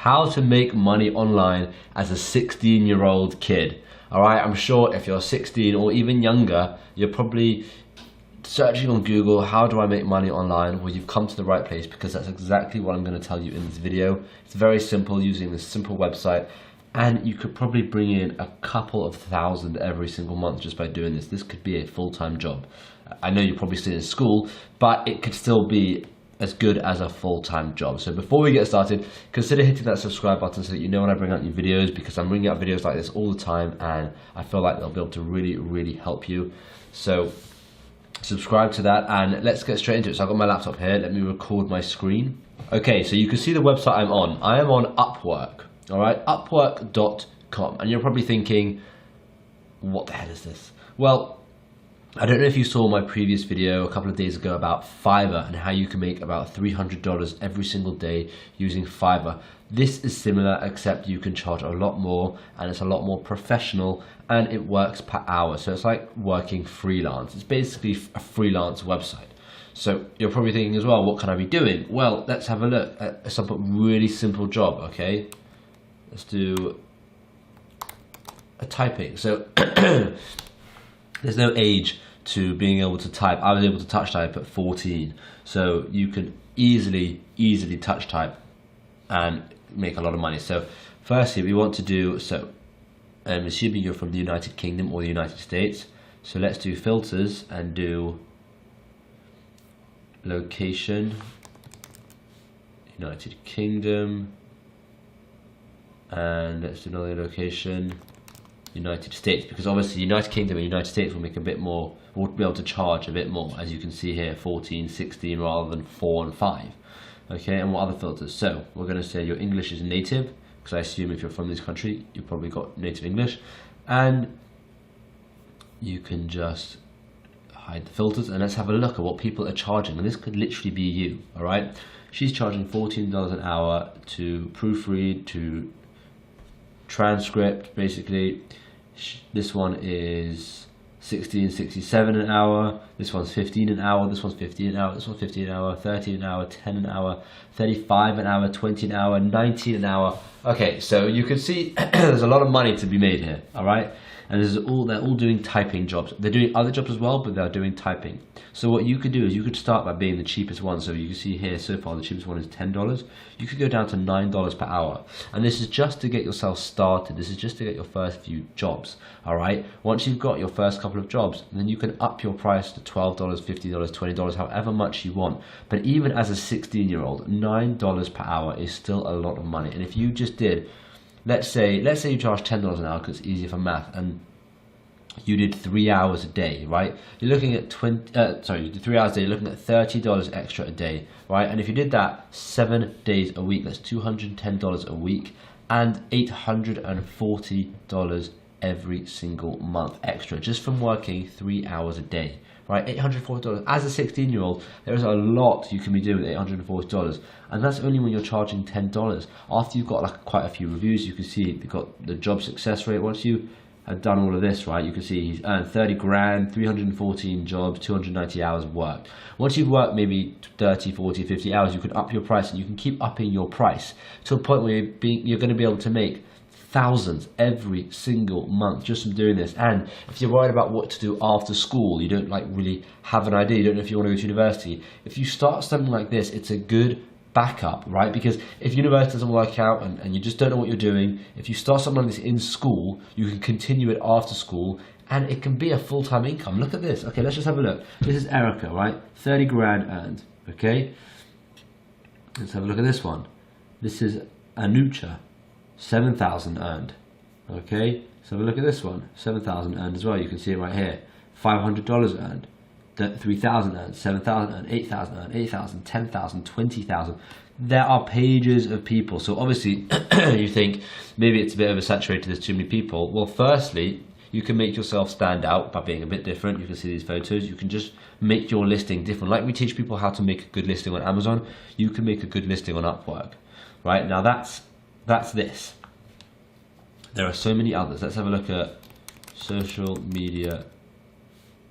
how to make money online as a 16-year-old kid. All right, I'm sure if you're 16 or even younger, you're probably searching on Google, how do I make money online? Well, you've come to the right place, because that's exactly what I'm going to tell you in this video. It's very simple, using this simple website, and you could probably bring in a couple of thousand every single month just by doing this. This could be a full-time job. I know you're probably still in school, but it could still be as good as a full-time job. So before we get started, consider hitting that subscribe button so that you know when I bring out new videos, because I'm bringing out videos like this all the time, and I feel like they'll be able to really help you. So subscribe to that, and let's get straight into it. So I've got my laptop here. Let me record my screen. Okay, so you can see the website I'm on. I am on Upwork. All right, upwork.com. And you're probably thinking, what the hell is this? Well, I don't know if you saw my previous video a couple of days ago about Fiverr and how you can make about $300 every single day using Fiverr. This is similar, except you can charge a lot more, and it's a lot more professional, and it works per hour. So it's like working freelance. It's basically a freelance website. So you're probably thinking as well, what can I be doing? Well, let's have a look at some really simple job, okay? Let's do a typing. So there's no age to being able to type. I was able to touch type at 14. So you can easily touch type and make a lot of money. So firstly, we want to do, so I'm assuming you're from the United Kingdom or the United States. So let's do filters and do location, United Kingdom, and let's do another location, United States, because obviously United Kingdom and United States will make a bit more, we'll be able to charge a bit more, as you can see here, 14, 16 rather than 4 and 5. Okay, and what other filters? So we're going to say your English is native, because I assume if you're from this country, you've probably got native English, and you can just hide the filters, and let's have a look at what people are charging. And this could literally be you. All right, she's charging $14 an hour to proofread, to transcript, basically. This one is $16.67 an hour. This one's $15 an hour. This one's $15 an hour. This one's $15 an hour. $13 an hour. $10 an hour. $35 an hour. $20 an hour. $19 an hour. Okay, so you can see there's a lot of money to be made here. All right, and they're all doing typing jobs. They're doing other jobs as well, but they're doing typing. So what you could do is you could start by being the cheapest one. So you can see here so far the cheapest one is $10. You could go down to $9 per hour, and this is just to get yourself started. This is just to get your first few jobs. All right, once you've got your first couple of jobs, then you can up your price to $12, $50, $20, however much you want. But even as a 16-year-old, $9 per hour is still a lot of money. And if you just did, let's say you charge $10 an hour, because it's easier for math, and you did 3 hours a day, right? You're looking at you did 3 hours a day, you're looking at $30 extra a day, right? And if you did that 7 days a week, that's $210 a week, and $840 every single month extra, just from working 3 hours a day, right? $840. As a 16-year-old, there is a lot you can be doing with $840, and that's only when you're charging $10. After you've got like quite a few reviews, you can see you've got the job success rate. Once you have done all of this, right, you can see he's earned 30 grand, 314 jobs, 290 hours worked. Once you've worked maybe 30, 40, 50 hours, you can up your price, and you can keep upping your price to a point where you're going to be able to make thousands every single month just from doing this. And if you're worried about what to do after school, you don't like really have an idea, you don't know if you want to go to university, if you start something like this, it's a good backup, right? Because if university doesn't work out and you just don't know what you're doing, if you start something like this in school, you can continue it after school, and it can be a full-time income. Look at this. Okay, let's just have a look. This is Erica, right? 30 grand earned. Okay, let's have a look at this one. This is Anucha, 7,000 earned. Okay, so have a look at this one, 7,000 earned as well. You can see it right here. $500 earned. 3,000 earned, 7,000 earned, 8,000 earned, 8,000, 10,000, 20,000. There are pages of people. So obviously you think maybe it's a bit oversaturated, there's too many people. Well, firstly, you can make yourself stand out by being a bit different. You can see these photos. You can just make your listing different. Like we teach people how to make a good listing on Amazon, you can make a good listing on Upwork. Right, now that's this. There are so many others. Let's have a look at social media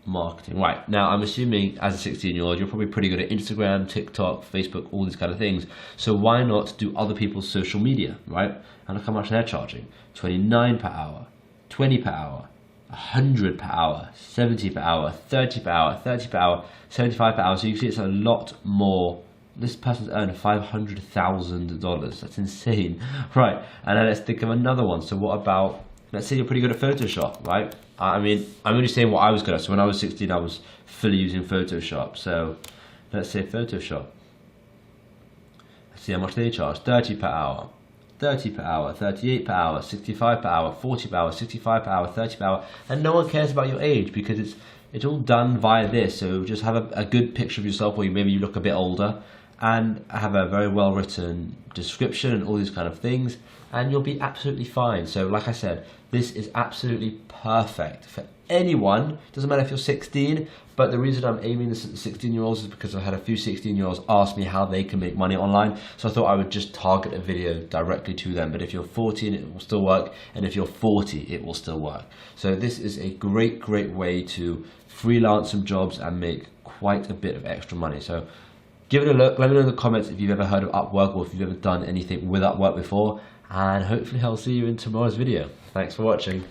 marketing. Right, now I'm assuming as a 16-year-old you're probably pretty good at Instagram, TikTok, Facebook, all these kind of things. So why not do other people's social media, right? And look how much they're charging. 29 per hour, 20 per hour, 100 per hour, 70 per hour, 30 per hour, 30 per hour, 75 per hour. So you can see it's a lot more. This person's earned $500,000. That's insane. Right, and then let's think of another one. So what about, let's say you're pretty good at Photoshop, right? I mean, I'm only saying what I was good at. So when I was 16, I was fully using Photoshop. So let's say Photoshop. Let's see how much they charge. 30 per hour, 30 per hour, 38 per hour, 65 per hour, 40 per hour, 65 per hour, 30 per hour. And no one cares about your age because it's all done via this. So just have a good picture of yourself where maybe you look a bit older, and have a very well written description and all these kind of things, and you'll be absolutely fine. So like I said, this is absolutely perfect for anyone. Doesn't matter if you're 16, but the reason I'm aiming this at 16-year-olds is because I've had a few 16-year-olds ask me how they can make money online. So I thought I would just target a video directly to them. But if you're 14, it will still work, and if you're 40, it will still work. So this is a great way to freelance some jobs and make quite a bit of extra money. So give it a look. Let me know in the comments if you've ever heard of Upwork or if you've ever done anything with Upwork before, and hopefully I'll see you in tomorrow's video. Thanks for watching.